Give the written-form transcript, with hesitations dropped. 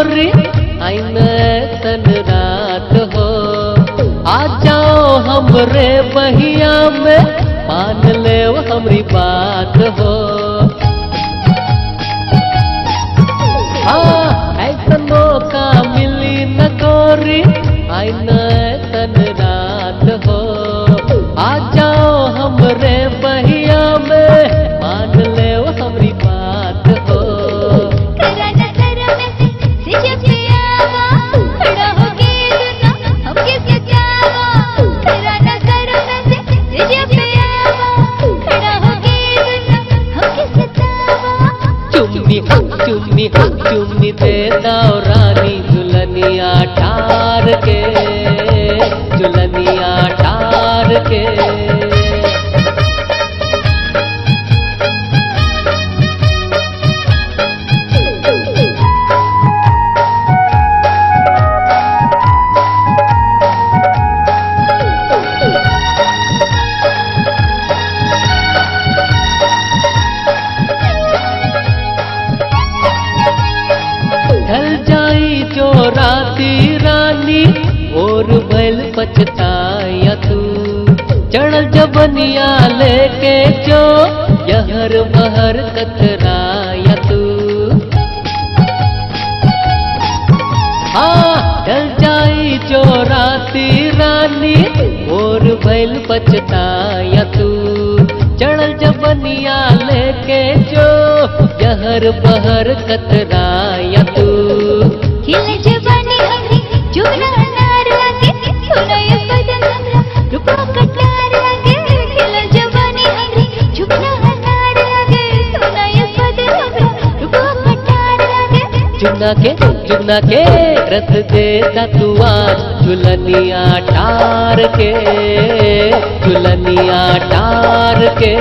गोरी आइन तन रात हो, आ जाओ हमरे बहिया में मान ले हमरी बात हो। हाँ ऐसनो का मिली न गोरी आइन तन रात हो, आ जाओ हमरे बहिया में मान ले हमरी बात हो। चुम्मी चुम्मी दे दाओ रानी दुल्हनिया ठार के, दुल्हनिया ठार के। ढल जाई जो राती रानी और भैल पछताया तू, चढ़ जबनिया लेके जो यहर बहर कतराया तू। हाँ ढल जाई जो राती रानी और भैल पछताया तू, चढ़ जबनिया लेके जो यहर बहर कतराया तू। खिले जवानी हमरी जुगना नार लागे, सुनाय बदन हमरा रुपा कटार लागे। खिले जवानी हमरी जुगना नार लागे, सुनाय बदन हमरा रुपा कटार लागे। जुगना के रथ दे ततुआ दुल्हनिया ठार के, दुल्हनिया ठार के।